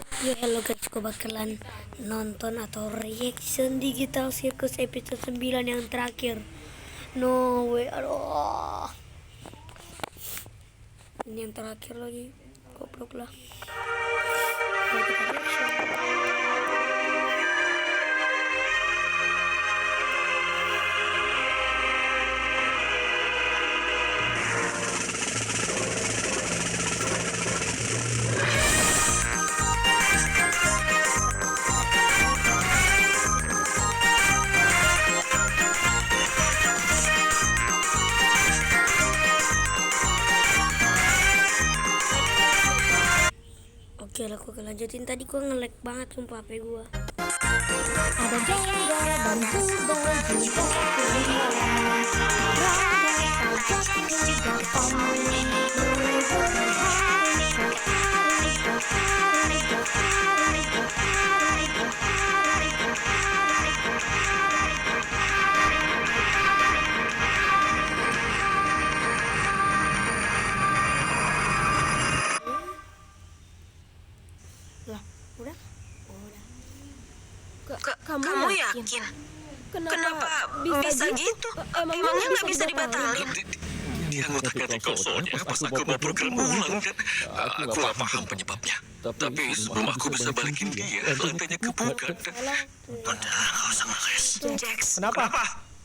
Yo hello guys, gue bakalan nonton atau reaction Digital Circus episode 9 yang terakhir. No way, aduh. Ini yang terakhir lagi, goblok lah. Ayo kita reaction. Oke lah, gue lanjutin. Tadi gue nge-lag banget sumpah HP gue. Ada jangga dan kubel juga Lah, udah? Kamu yakin? Kenapa bisa gitu? Emangnya nggak bisa dibatalin? Dia ngotak ngatik konsolnya pas aku mau program ulang dan aku nggak paham penyebabnya. Tapi sebelum aku bisa balikin dia, lantainya kebuka dan udah nggak usah ngeles. Jax, Kenapa?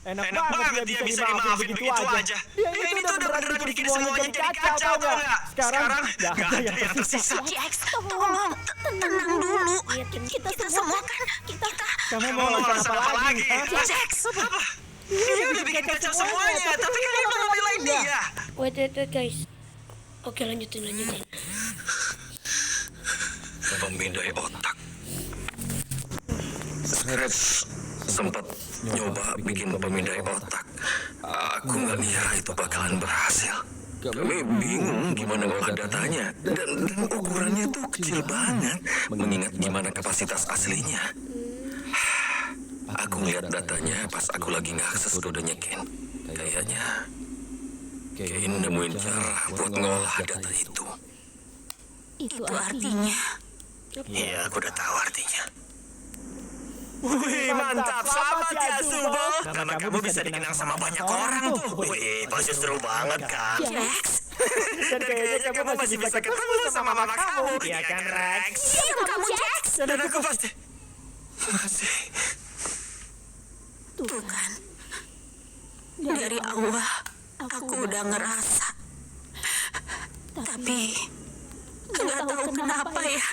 Enak banget dia bisa dimaafin begitu aja. Dia ini tuh udah beneran bikin semuanya jadi kacau, tau nggak? Sekarang nggak ada yang tersisa. Jax, tolong tenang dulu. Kita semua kan Kamu mau ngelakuin apa lagi? Jax, Apa? Dia udah bikin kacau semuanya, tapi kalian malah belain dia. Wait guys. Oke, lanjutin. Pemindai otak. Seret sempat nyoba bikin pemindai otak. Aku nggak ngira itu bakalan berhasil. Kami bingung gimana ngolah datanya dan ukurannya tuh kecil banget mengingat gimana kapasitas aslinya. Aku ngeliat datanya pas aku lagi ngakses kodenya Ken. Kayaknya Ken nemuin cara buat ngolah data itu. itu artinya Iya, aku udah tahu artinya. Wih, mantap. Selamat ya, Subo. Karena kamu bisa dikenal sama banyak orang tuh. Wih, pasti seru banget kan? Jax. Dan kayaknya kamu masih bisa ketemu sama mama kamu. Iya kan, Rex? Diam kamu, Jax. Dan aku pasti... Makasih. Tuh kan, dari awal aku udah ngerasa, tapi nggak tahu kenapa ya,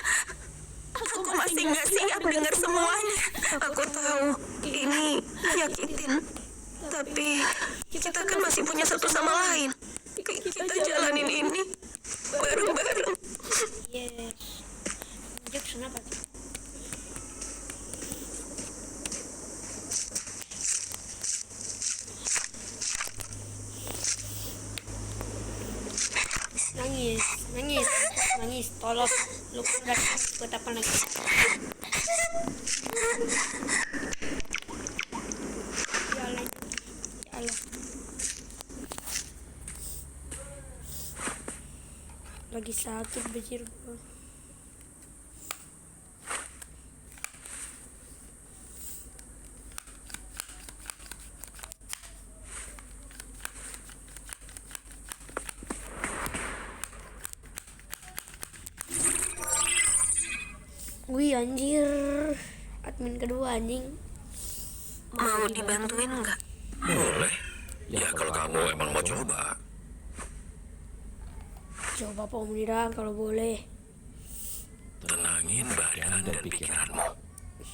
aku masih nggak siap dengar semuanya. Aku tahu ini nyakitin, tapi kita kan masih punya satu sama lain. Kita jalanin ini bareng-bareng. Yes. Jax, kenapa tuh? Nangis, tolong lu udah buat apa lagi? Ya Allah. Lagi sakit bejir gua. Wih anjir, admin kedua anjing. Mau dibantuin nggak? Boleh. Ya kalau kamu emang mau coba. Coba Pak Omnira kalau boleh. Tenangin badan dan pikiranmu.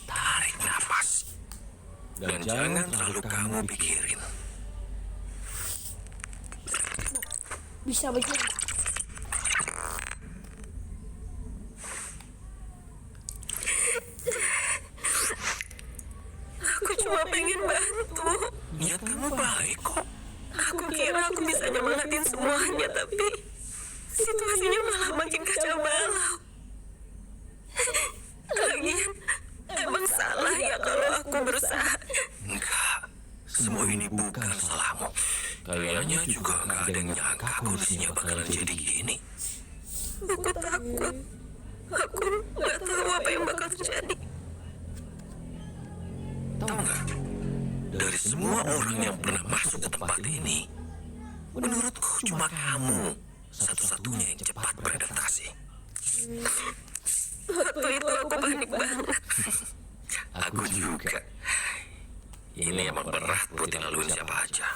Tarik nafas. Dan jangan terlalu kamu pikirin. Bisa begitu. Aku cuma pengen bantu. Niat kamu baik kok. Aku kira aku bisa nyemangatin semuanya, tapi situasinya malah makin kacau balau. Lagian, emang salah ya kalau aku berusaha. Enggak. Semua ini bukan salahmu. Kayaknya juga nggak ada yang nyangka kondisinya bakalan jadi gini. Aku takut. Aku nggak tahu tahu apa yang bakal terjadi. Tahu nggak? Dari semua orang yang pernah masuk ke tempat ini, menurutku cuma kamu satu-satunya yang cepat beradaptasi. Waktu itu aku panik banget. Aku juga. Ini emang berat buat yang laluin siapa aja.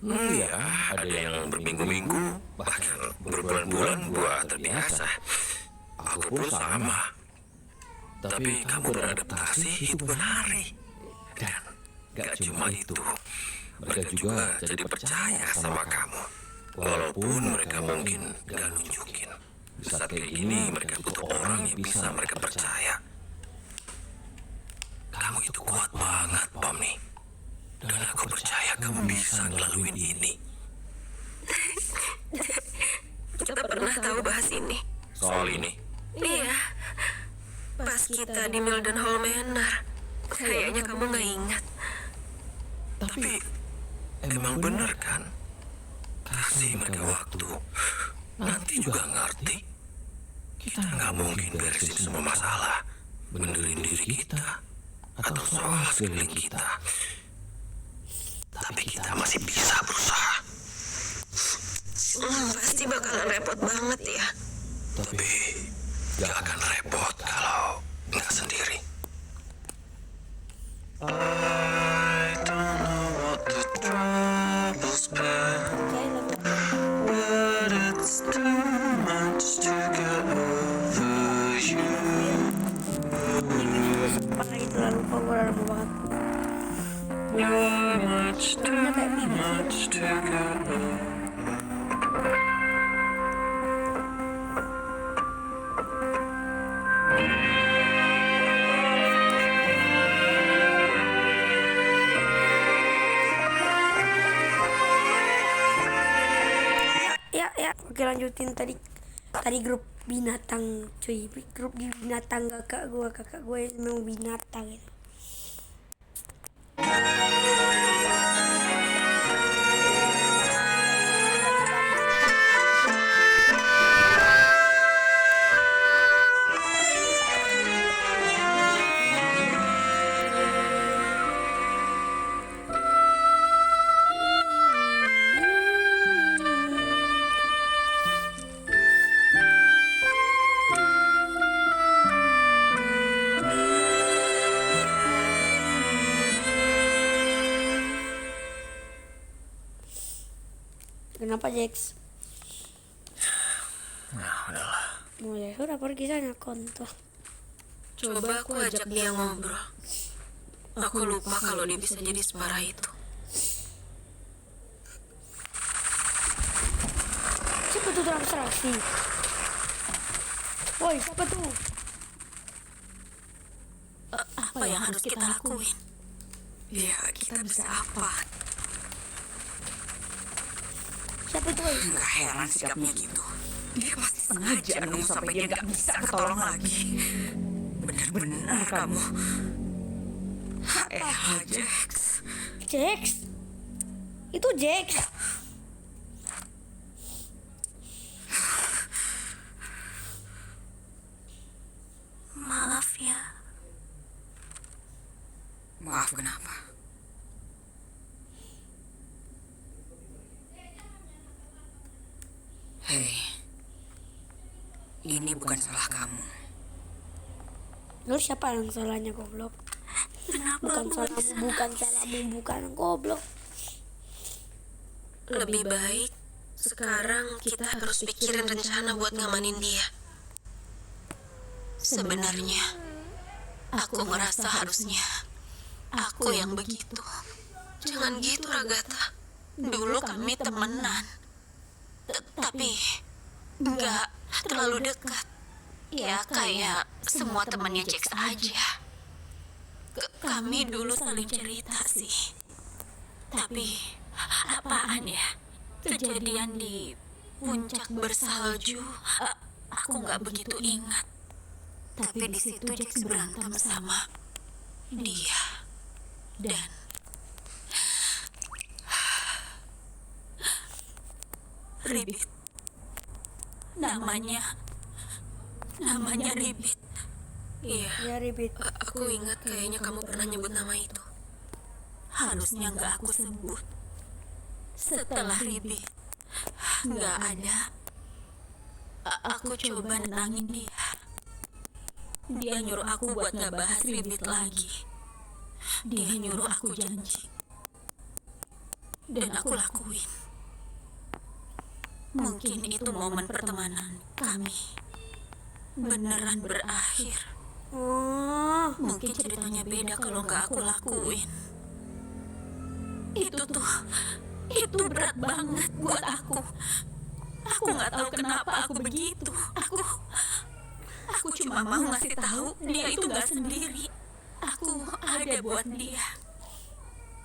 Iya, ada yang berminggu-minggu, bahkan berbulan-bulan buat terbiasa. Aku pun sama. Tapi kamu beradaptasi itu berlari. Dan gak cuma itu, mereka juga jadi percaya sama kamu. Walaupun mereka mungkin gak nunjukin. Di saat kayak gini, mereka butuh orang yang bisa mereka percaya. Kamu itu kuat banget, Pomni. Dan aku percaya kamu bisa ngelaluin ini. Kita pernah tahu bahas ini. Soal ini? Iya. Pas kita di Mildenhall Manor. Kayaknya kamu nggak ingat. Tapi emang bener kan? Kasih mereka waktu. Nanti juga ngerti. Kita nggak mungkin beresin semua masalah. Benerin diri kita. Atau soal sekeliling kita. Tapi kita masih bisa berusaha. Pasti bakalan repot banget ya. Tapi gak akan repot kalau nggak sendiri. I don't know what the trouble's been, but it's too much to get over you. Pakai itu lalu power banget. You're much too much to get over. Ya, oke lanjutin tadi grup binatang cuy, grup binatang kakak gue memang binatang gitu. Kenapa Jax? Nah, udahlah. Mau ya sudah pergi sana konto. Coba aku ajak dia ngobrol. Aku lupa kalau dia bisa jadi separah itu. Siapa tuh transaksi? Woi, siapa tuh? Apa yang harus kita lakuin? Ya, kita bisa apa? Siapa tuh? Woi? Nggak heran sikapnya gitu. Dia pasti sengaja nunggu sampai dia nggak bisa ketolong lagi. Bener-bener kamu. Jax. Jax? Itu Jax. Maaf ya. Maaf kenapa? Hei, ini bukan salah kamu. Lu siapa yang salahnya goblok? Bukan salahmu, bukan goblok. Lebih baik sekarang kita harus pikirin rencana buat ngamanin dia. Sebenarnya, aku ngerasa harusnya aku yang begitu. Jangan gitu, Ragatha. Dulu kami temenan. Tapi nggak terlalu dekat. Ya kayak semua temannya Jax aja. Kami dulu saling cerita sih. Tapi apaan ya? Kejadian di puncak bersalju, aku nggak begitu ingat. Tapi di situ Jax berantem sama dia dan Ribbit. Namanya Ribbit. Iya, Ya, Ribit. aku ingat kayaknya kamu pernah nyebut nama itu. Harusnya nggak aku sebut. Setelah Ribi, nggak ada. Aku coba nenangin dia. Dia nyuruh aku buat nggak bahas Ribit lagi. Dia nyuruh aku janji. Dan aku lakuin. Mungkin itu momen pertemanan kami beneran berakhir. Oh, Mungkin ceritanya beda kalau nggak aku lakuin. Itu berat banget buat aku. Aku nggak tahu kenapa aku begitu. Aku cuma mau ngasih tahu dia itu nggak sendiri. Aku ada buat dia.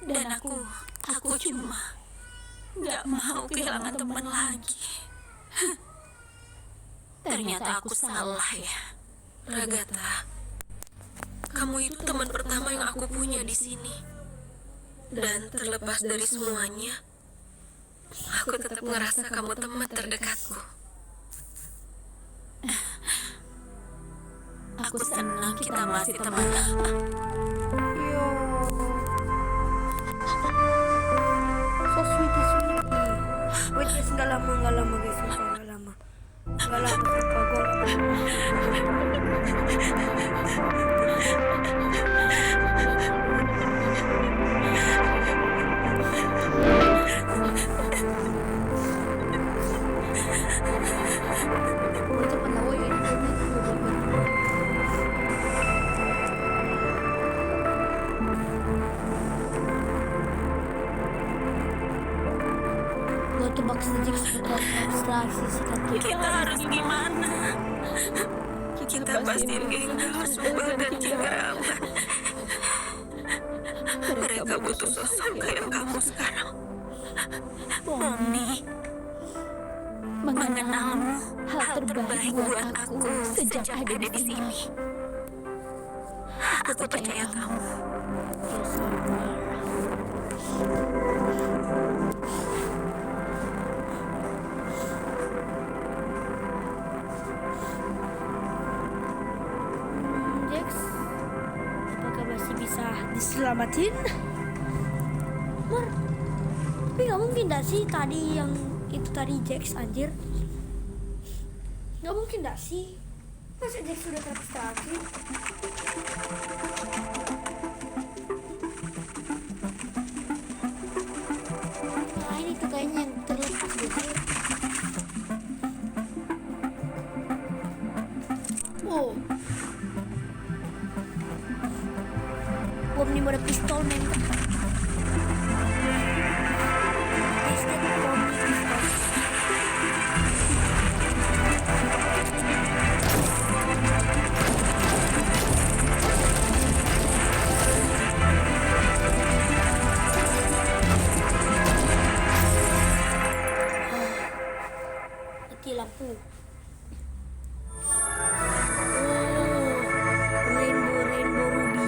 Dan aku cuma nggak mau kehilangan teman lagi. Ternyata aku salah ya. Ragata, kamu itu teman pertama yang aku punya di sini. Dan terlepas dari semuanya, aku tetap ngerasa kamu teman terdekatku. Aku senang kita masih teman. yo. So sweetie, sweetie. Wait guys, nggak lama guys, sumpah nggak lama. Nggak lama, sumpah gue nggak lama. Itu penawa ya, Go to box the jigs buat abstraksi sikat Kita harus gimana? Kita pastiin geng harus berubah dan jaga aman. Mereka butuh sosok kayak kamu sekarang. Poni, mengenalmu hal terbaik buat aku sejak ada di sini. Aku percaya kamu. Jax, apakah masih bisa diselamatin? Mar, tapi nggak mungkin dah sih tadi yang itu tadi Jax anjir. Nggak mungkin dah sih. Masa Jax sudah terabstraksi? Nah ini tuh kayaknya yang terlepas gitu. Oh. Bom ni mode pistol men. Tested bom ni pistol. Mati lampu. Rainbow Ruby.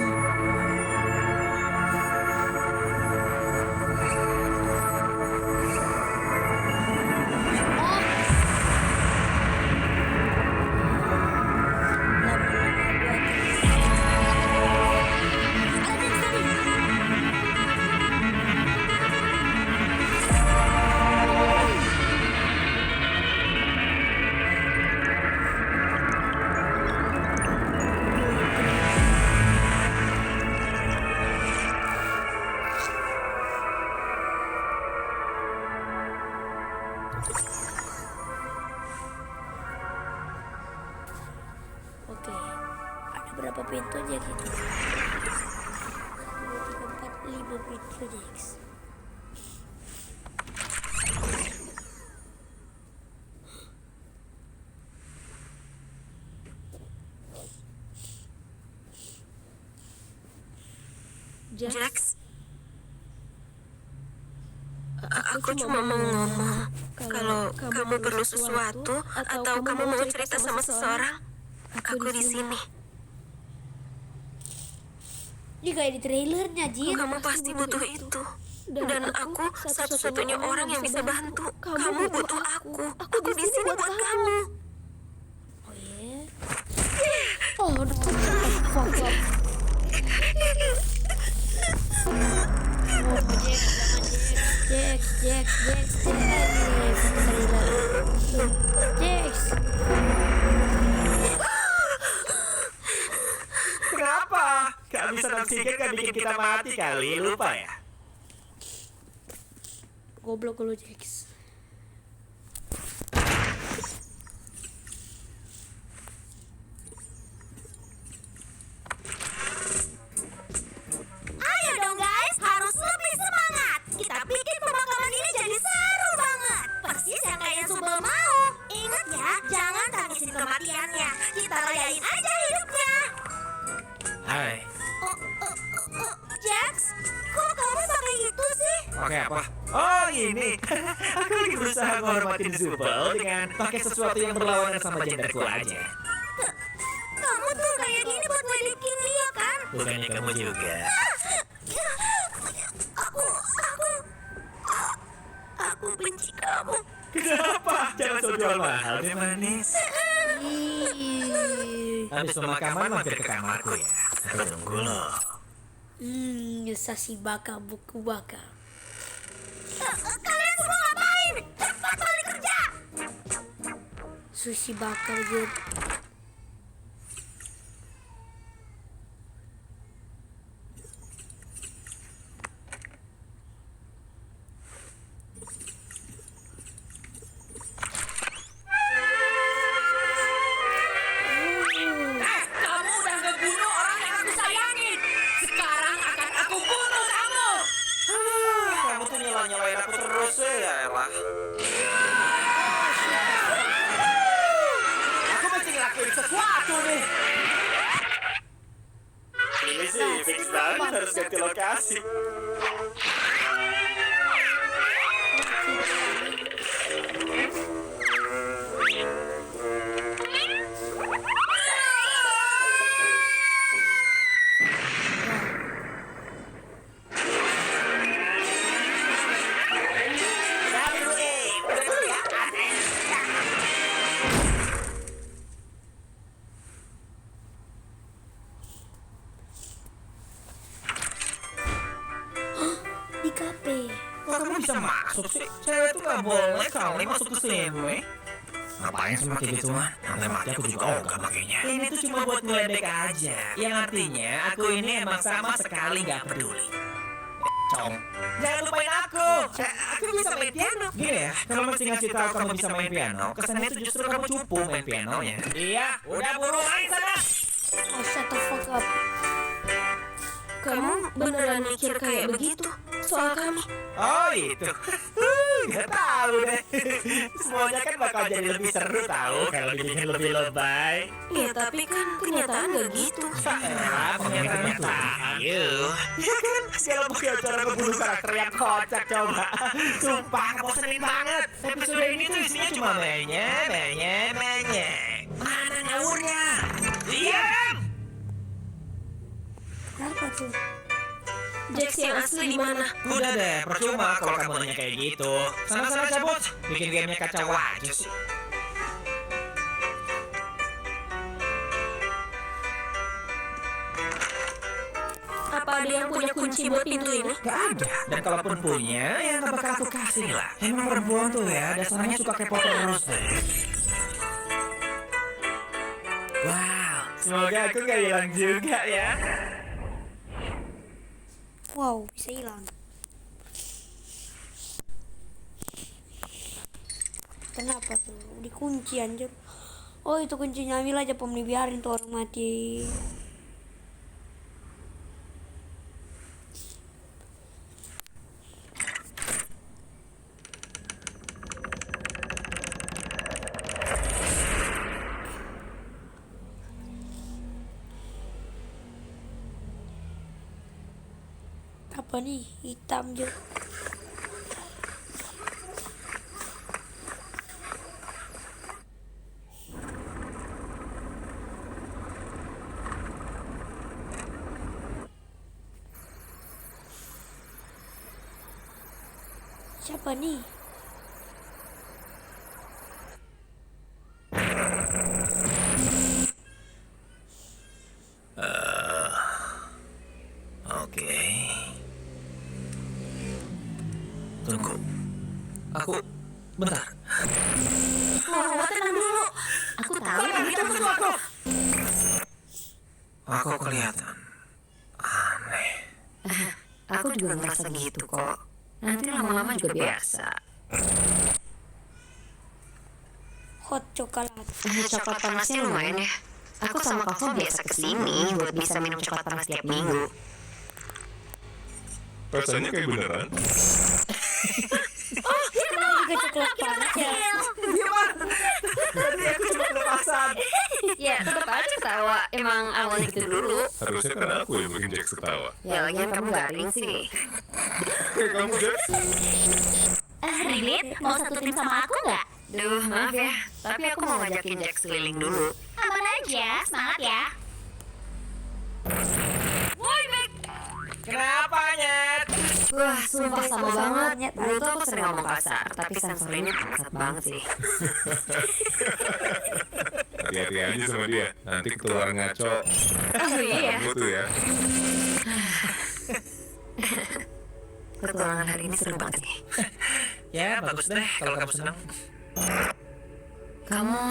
Oke, ada berapa pintu aja gitu? 2, 3, 4, 5 pintu Jax. Jax, aku cuma mau ngomong kalau kamu perlu sesuatu atau kamu mau cerita sama seseorang, aku di sini. Ini kayak di trailernya, Jin. Kamu pasti butuh itu. Dan aku satu-satunya orang yang bisa bantu. Kamu butuh aku. Aku di sini buat kamu. Oh iya. Oh, kehabisan oksigen kan bikin kita mati kali, lupa ya? Goblok lu Jax. Ayo dong guys, harus lebih semangat. Kita bikin pemakaman ini jadi seru banget. Persis yang kayak Subel mau. Ingat ya, jangan tangisin kematiannya. Kita rayain aja hidupnya. Hai. Jax, kok kamu pakai itu sih? Pakai apa? Oh ini, aku lagi berusaha menghormatin Zubel dengan pakai sesuatu yang berlawanan sama genderku aja. Kamu tuh kayak gini buat ngeledekin dia kan? Bukannya kamu juga. Aku benci kamu. Kenapa? Jangan so jual mahal deh manis. Ih. Habis pemakaman mampir ke kamarku ya. Aku tunggu lo. Sasi baka buku baka. Kalian semua ngapain? Cepat balik kerja. Sushi bakar gitu. Kamu udah ngebunuh orang yang aku sayangin. Sekarang akan aku bunuh kamu. Kamu tuh nyalain aku terus ya elah. Aku mesti ngelakuin sesuatu nih. Ini sih fix banget harus ganti lokasi. Di kafe. Kok kamu bisa masuk sih? Cewek tuh gak boleh kali masuk ke sini. Ngapain sih pakai gituan? Nanti mati aku juga ogah makanya. Ini tuh cuma buat ngeledek aja. Yang artinya aku ini emang sama sekali gak peduli. Cong. Jangan lupain aku. Aku bisa main piano. Gini ya, kalau mesti ngasih tahu kamu bisa main piano, kesannya itu justru kamu cupu main pianonya. Iya, udah buru main sana. Oh, shut the fuck up. Kamu beneran mikir kayak begitu soal kami? Oh itu, nggak tahu deh. Semuanya kan bakal jadi lebih seru tahu kalau dibikin lebih lebay. Ya tapi kan kenyataan gak gitu. Kenyataan. Ya kan, segala bukti acara ngebunuh karakter yang kocak coba. Sumpah, bosenin banget. Episode ini tuh isinya cuma menye. Mana ngawurnya? Diam! Apa tuh? Jax yang asli di mana? Udah deh, percuma kalau kamu nanya kayak gitu. Sana-sana cabut, bikin gamenya kacau aja sih. Apa ada yang punya kunci buat pintu ini? Gak ada, dan kalaupun punya, ya gak bakal aku kasih lah. Emang perempuan tuh ya, dasarnya suka kepo terus deh. Wow, semoga aku gak hilang juga ya. Wow, bisa hilang. Kenapa tuh? Dikunci anjir. Oh, itu kuncinya ambil aja pemni, biarin tuh orang mati. Apa nih? Hitam juga. Siapa nih? Oke. Tunggu. Aku bentar. Oh, tenang dulu. Aku tahu yang kita butuh aku. Aku kelihatan. Aku juga ngerasa gitu kok. Nanti lama-lama juga biasa. Hot coklat. Coklat panasnya lumayan ya. Aku sama Koko biasa kesini buat bisa minum coklat panas tiap minggu. Rasanya kayak beneran. Juga coklat panas ya. Tadi aku cuma kelepasan. Ya, tetap aja ketawa. Emang awalnya gitu dulu. Harusnya kan aku yang bikin Jax ketawa. Ya, lagian kamu garing sih. Kayak kamu, Jax. Lilith, mau satu tim sama aku nggak? Duh, maaf ya. Tapi aku mau ngajakin Jack keliling dulu. Aman aja, semangat ya. Kenapa, Nyet? Wah, sumpah sama banget. Dulu tuh aku sering ngomong kasar, tapi sensor ini kasar banget sih. Hati-hati aja sama dia. Nanti ketularan ngaco. Oh iya. Kamu tuh ya. Petualangan hari ini seru banget nih. Ya, bagus deh kalau kamu senang. Kamu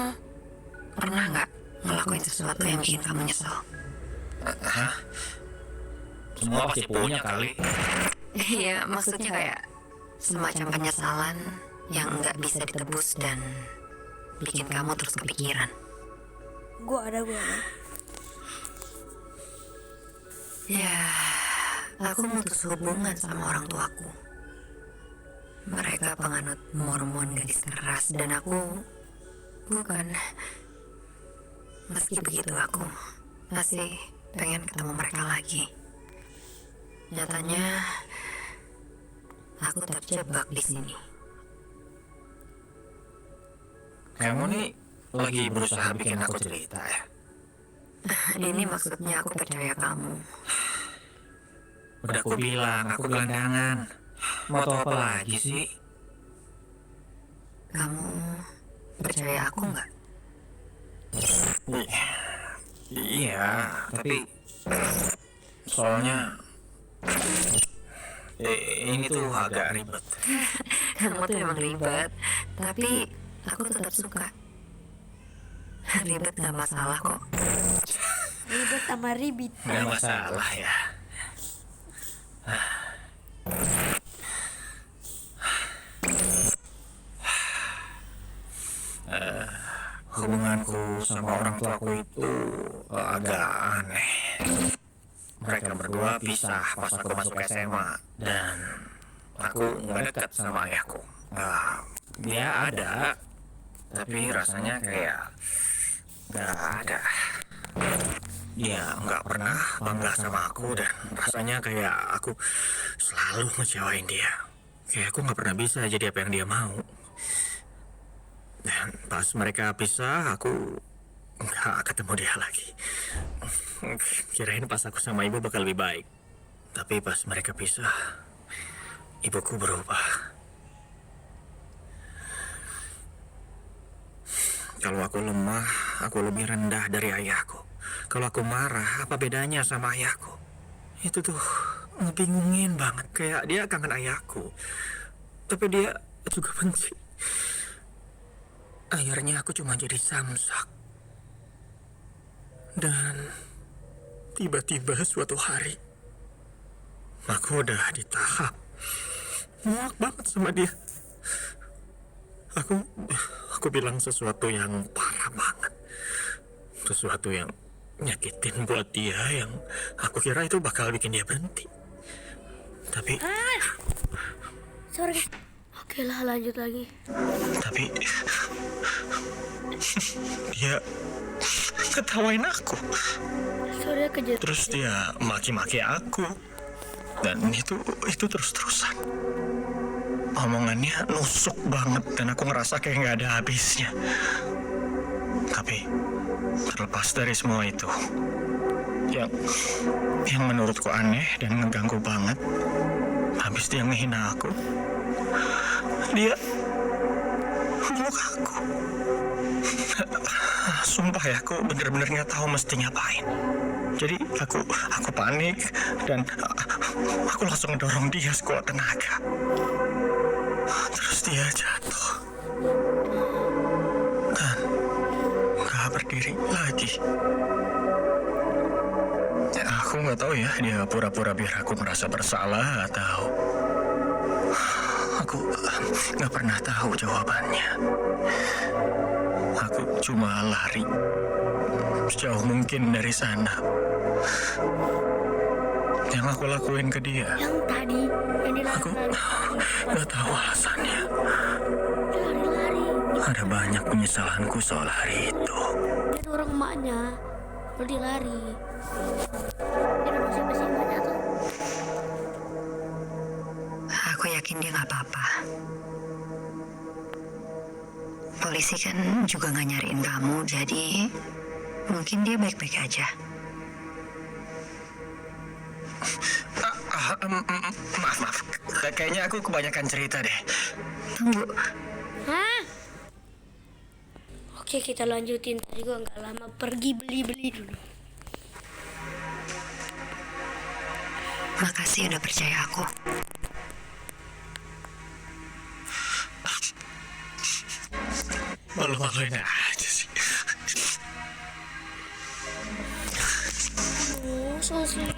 pernah nggak ngelakuin sesuatu yang bikin kamu nyesel? Semua pasti punya kali. Iya, maksudnya kayak semacam penyesalan yang nggak bisa ditebus dan bikin kamu terus kepikiran. Gue ada. Ya, aku memutus hubungan sama orang tuaku. Mereka penganut Mormon gadis keras dan aku bukan. Meski begitu aku masih pengen ketemu mereka lagi. Nyatanya aku terjebak di sini. Kamu nih lagi berusaha bikin aku cerita ya? Ini maksudnya aku percaya kamu. Udah aku bilang, aku gelandangan. Mau tau apa lagi sih? Kamu percaya aku nggak? Iya, tapi soalnya ini tuh agak ribet. Kamu tuh emang ribet, tapi aku tetap suka. Ribet gak masalah kok. Ribet sama ribit. Nggak masalah ya. Hubunganku sama orang tuaku itu agak aneh. Mereka berdua pisah pas aku masuk SMA dan aku nggak dekat sama ayahku. Dia ada, tapi rasanya kayak nggak ada. Dia nggak pernah bangga sama aku dan rasanya kayak aku selalu ngecewain dia. Kayak aku nggak pernah bisa jadi apa yang dia mau. Dan pas mereka pisah, aku nggak ketemu dia lagi. Kirain pas aku sama ibu bakal lebih baik. Tapi pas mereka pisah, ibuku berubah. Kalau aku lemah, aku lebih rendah dari ayahku. Kalau aku marah, apa bedanya sama ayahku? Itu tuh ngebingungin banget. Kayak dia kangen ayahku, tapi dia juga benci. Akhirnya aku cuma jadi samsak. Dan tiba-tiba suatu hari, aku udah di tahap muak banget sama dia. Aku bilang sesuatu yang parah banget. Sesuatu yang nyakitin buat dia, yang aku kira itu bakal bikin dia berhenti. Tapi Sorry. Oke lah, lanjut lagi. Tapi dia ketawain aku. Sorry, kejut. Terus dia maki-maki aku. Dan itu terus-terusan. Omongannya nusuk banget dan aku ngerasa kayak nggak ada habisnya. Tapi terlepas dari semua itu, yang menurutku aneh dan ngeganggu banget, habis dia ngehina aku, dia meluk aku. Sumpah ya, aku bener-bener nggak tahu mesti ngapain. Jadi aku panik dan aku langsung ngedorong dia sekuat tenaga. Terus dia jatuh dan nggak berdiri lagi. Ya, Aku nggak tahu ya, dia pura-pura biar aku merasa bersalah atau... Aku nggak pernah tahu jawabannya. Aku cuma lari sejauh mungkin dari sana. Yang aku lakuin ke dia, Yang tadi yang aku dilari-lari. nggak tahu alasannya. Lari-lari. Ada banyak penyesalanku soal hari itu. Itu orang emaknya. Lo dilari. Dia udah masih emaknya tuh. Aku yakin dia nggak apa-apa. Polisi kan juga nggak nyariin kamu, jadi mungkin dia baik-baik aja. Maaf. Kayaknya aku kebanyakan cerita deh. Tunggu, Hah? Oke, kita lanjutin. Tadi gua nggak lama pergi beli-beli dulu. makasih udah percaya aku. Malu-maluin aja sih. Oh, so sweet.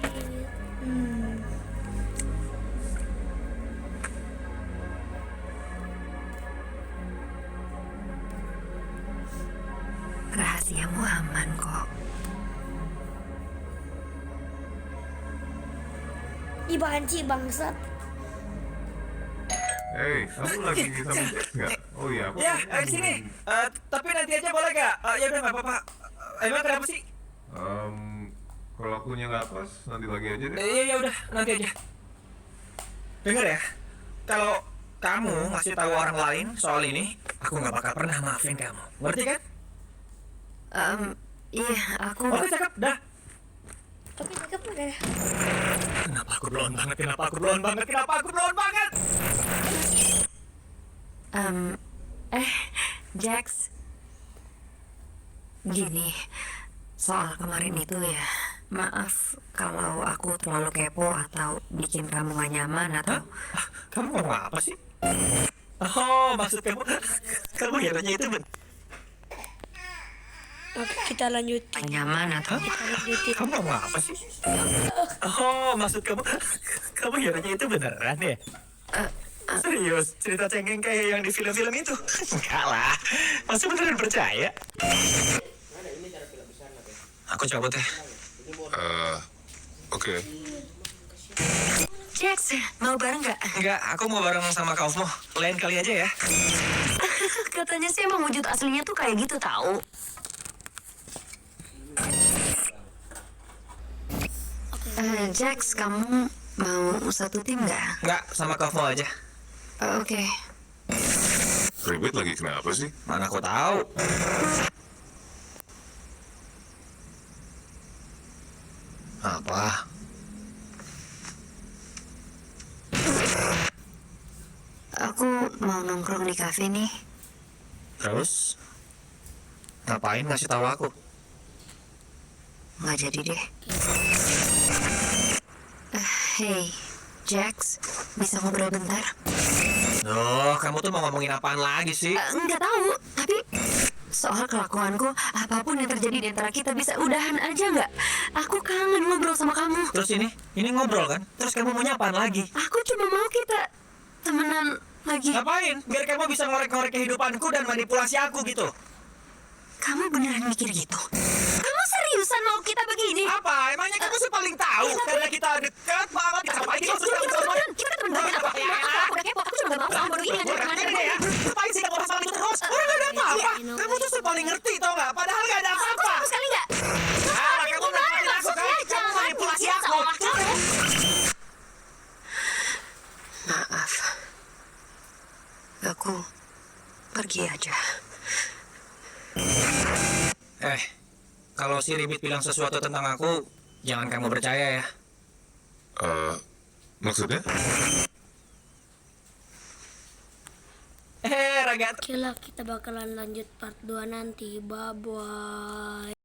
Rahasiamu aman kok. Ih, banci bangsat. Hei, kamu lagi sama Jack nggak? Oh iya, aku Ya, di sini. Tapi nanti aja boleh gak? Ya udah nggak apa-apa. Emang kenapa sih? Kalau akunya nggak pas, nanti lagi aja deh. Ya udah, nanti aja. Dengar ya, kalau kamu ngasih tahu orang lain soal ini, aku nggak bakal pernah maafin kamu. Ngerti kan? Iya, aku... Oke, cakep, dah. Oke, cakep udah. Kenapa aku blon banget? Jax. Gini, soal kemarin itu ya, maaf kalau aku terlalu kepo atau bikin kamu gak nyaman atau... Kamu ngomong apa sih? Oh, maksud kamu hiranya itu Oke, kita lanjutin. Gak nyaman atau... Kita lanjutin. Kamu ngomong apa sih? Oh, maksud kamu hiranya itu beneran ya? Serius, cerita cengeng kayak yang di film-film itu? Enggak lah, masih beneran percaya? Aku cabut ya. Oke. Jax, mau bareng gak? Enggak, aku mau bareng sama Kaufmo. Lain kali aja ya. Katanya sih emang wujud aslinya tuh kayak gitu tahu. Jax, kamu mau satu tim gak? Enggak, sama Kaufmo aja. Oke. Ribet lagi kenapa sih? Mana aku tahu. Apa? Aku mau nongkrong di kafe nih. Terus? Ngapain ngasih tahu aku? Nggak jadi deh. Hey, Jax, bisa ngobrol bentar? Loh, kamu tuh mau ngomongin apaan lagi sih? Nggak tahu, tapi soal kelakuanku, apapun yang terjadi di antara kita bisa udahan aja nggak? Aku kangen ngobrol sama kamu. Terus ini ngobrol kan? Terus kamu maunya apaan lagi? Aku cuma mau kita temenan lagi. Ngapain? Biar kamu bisa ngorek-ngorek kehidupanku dan manipulasi aku gitu. Kamu beneran mikir gitu? Kamu seriusan mau kita begini? Apa? Emangnya kamu sih paling tahu? Karena kita dekat banget. Ngapain sih kamu Kita temen banget. Aku udah kepo, aku cuma gak mau sama bodoh ini ngajak kemana ya? Ngapain sih kamu masalah itu terus? Orang gak ada apa-apa. Kamu tuh paling ngerti tau gak? Padahal gak ada apa-apa. Sama sekali nggak? Kamu manipulasi aku kan? Kamu manipulasi aku. Maaf. Aku pergi aja. Kalau si Ribit bilang sesuatu tentang aku, jangan kamu percaya ya. Maksudnya? Raga. Oke lah, kita bakalan lanjut part 2 nanti. Bye-bye.